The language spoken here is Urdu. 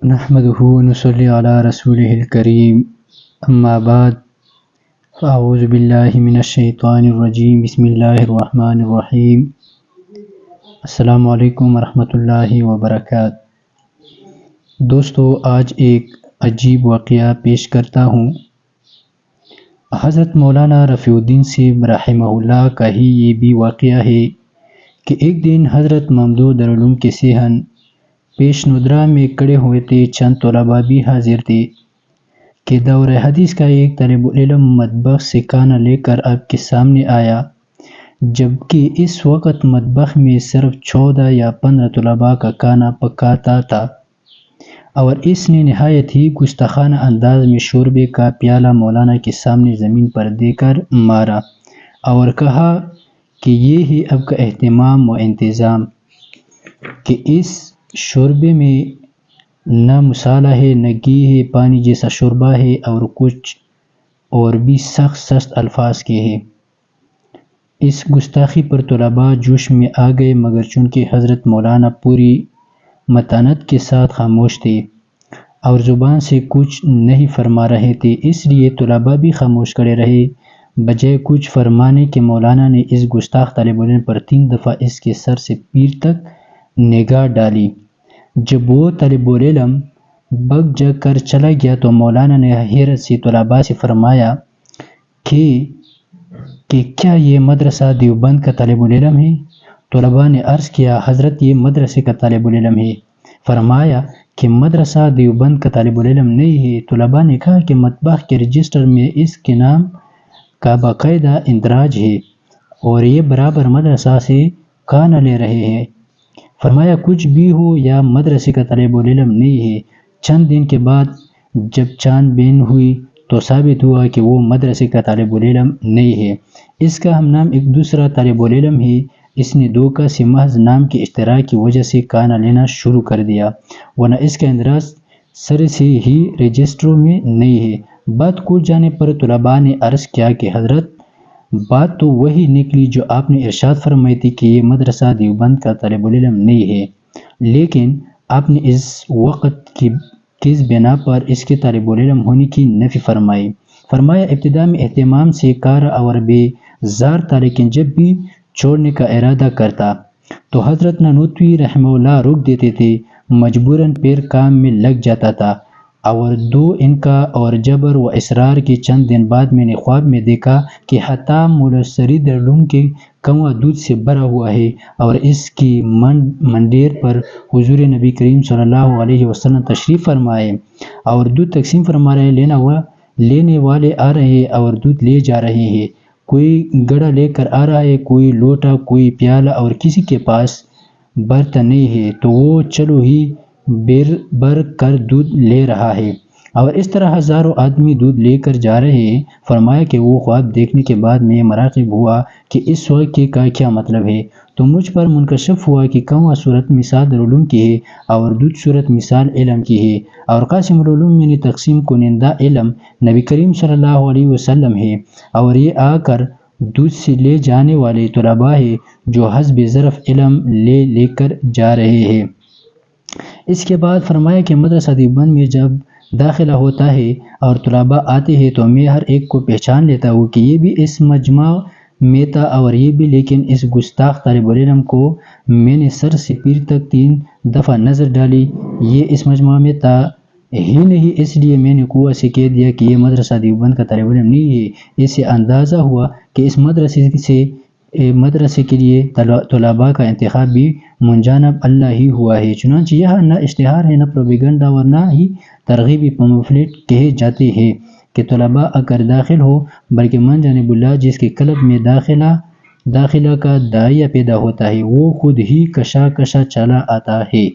نحمده ونصلي على رسوله الكريم اما بعد فاعوذ باللہ من الشیطان الرجیم بسم اللہ الرحمن الرحیم السلام علیکم ورحمۃ اللہ وبرکاتہ۔ دوستو، آج ایک عجیب واقعہ پیش کرتا ہوں۔ حضرت مولانا رفیع الدین صاحب رحمہ اللہ کا ہی یہ بھی واقعہ ہے کہ ایک دن حضرت ممدود دارالعلوم کے صحن پیش ندرہ میں کھڑے ہوئے تھے۔ چند طلباء بھی حاضر تھے کہ دور حدیث کا ایک طالب علم مطبخ سے کھانا لے کر آپ کے سامنے آیا، جبکہ اس وقت مطبخ میں صرف 14 یا 15 طلباء کا کھانا پکاتا تھا، اور اس نے نہایت ہی گستاخانہ انداز میں شوربے کا پیالہ مولانا کے سامنے زمین پر دے کر مارا اور کہا کہ یہ ہے اب کا اہتمام و انتظام، کہ اس شوربے میں نہ مسالہ ہے، نہ گھی ہے، پانی جیسا شوربہ ہے، اور کچھ اور بھی سخت الفاظ کے ہیں۔ اس گستاخی پر طلباء جوش میں آ گئے، مگر چونکہ حضرت مولانا پوری متانت کے ساتھ خاموش تھے اور زبان سے کچھ نہیں فرما رہے تھے، اس لیے طلباء بھی خاموش کھڑے رہے۔ بجائے کچھ فرمانے کے مولانا نے اس گستاخ طالب علم پر 3 دفعہ اس کے سر سے پیر تک نگاہ ڈالی۔ جب وہ طالب علم بک جا کر چلا گیا تو مولانا نے حیرت سے طلباء سے فرمایا کہ کیا یہ مدرسہ دیوبند کا طالب علم ہے؟ طلباء نے عرض کیا، حضرت یہ مدرسے کا طالب علم ہے۔ فرمایا کہ مدرسہ دیوبند کا طالب علم نہیں ہے۔ طلباء نے کہا کہ مطبخ کے رجسٹر میں اس کے نام کا باقاعدہ اندراج ہے اور یہ برابر مدرسہ سے کھانا لے رہے ہیں۔ فرمایا کچھ بھی ہو، یا مدرسے کا طالب علم نہیں ہے۔ چند دن کے بعد جب چھان بین ہوئی تو ثابت ہوا کہ وہ مدرسے کا طالب علم نہیں ہے، اس کا ہم نام ایک دوسرا طالب علم ہے۔ اس نے دھوکہ سے محض نام کے اشتراک کی وجہ سے کھانا لینا شروع کر دیا، ورنہ اس کا اندراج سر سے ہی رجسٹروں میں نہیں ہے۔ بات کھل جانے پر طلباء نے عرض کیا کہ حضرت، بات تو وہی نکلی جو آپ نے ارشاد فرمائی تھی کہ یہ مدرسہ دیوبند کا طالب علم نہیں ہے، لیکن آپ نے اس وقت کی کس بنا پر اس کے طالب علم ہونے کی نفی فرمائی؟ فرمایا ابتدا میں اہتمام سے کارا اور بے زار تھا، لیکن جب بھی چھوڑنے کا ارادہ کرتا تو حضرت نانوتوی رحمہ اللہ روک دیتے تھے، مجبوراً پیر کام میں لگ جاتا تھا، اور دو ان کا اور جبر و اصرار کے چند دن بعد میں نے خواب میں دیکھا کہ حتام مولسری دارالعلوم کے کنواں دودھ سے بھرا ہوا ہے، اور اس کی منڈیر پر حضور نبی کریم صلی اللہ علیہ وسلم تشریف فرمائے اور دودھ تقسیم فرما رہے، لینے والے آ رہے ہیں اور دودھ لے جا رہے ہیں، کوئی گڑا لے کر آ رہا ہے، کوئی لوٹا، کوئی پیالہ، اور کسی کے پاس برتن نہیں ہے، تو وہ چلو ہی بھر کر دودھ لے رہا ہے، اور اس طرح ہزاروں آدمی دودھ لے کر جا رہے ہیں۔ فرمایا کہ وہ خواب دیکھنے کے بعد میں مراقب ہوا کہ اس واقعے کا کیا مطلب ہے، تو مجھ پر منکشف ہوا کہ کنواں صورت مثال دارالعلوم کی ہے اور دودھ صورت مثال علم کی ہے، اور قاسم العلوم یعنی تقسیم کنندہ علم نبی کریم صلی اللہ علیہ وسلم ہے، اور یہ آ کر دودھ سے لے جانے والے طلباء ہیں جو حسب ظرف علم لے کر جا رہے ہیں۔ اس کے بعد فرمایا کہ مدرسہ دیوبند میں جب داخلہ ہوتا ہے اور طلباء آتے ہیں تو میں ہر ایک کو پہچان لیتا ہوں کہ یہ بھی اس مجمع میں تھا اور یہ بھی، لیکن اس گستاخ طالب علم کو میں نے سر سے پیر تک 3 دفعہ نظر ڈالی، یہ اس مجمع میں تھا ہی نہیں، اس لیے میں نے قوت سے کہہ دیا کہ یہ مدرسہ دیوبند کا طالب علم نہیں ہے۔ اس سے اندازہ ہوا کہ اس مدرسے کے لیے طلباء کا انتخاب بھی منجانب اللہ ہی ہوا ہے۔ چنانچہ یہاں نہ اشتہار ہے، نہ پروپیگنڈا، اور نہ ہی ترغیبی پمفلٹ کہے جاتے ہیں کہ طلباء آ کر داخل ہو، بلکہ من جانب اللہ جس کے قلب میں داخلہ کا داعیہ پیدا ہوتا ہے، وہ خود ہی کشا چلا آتا ہے۔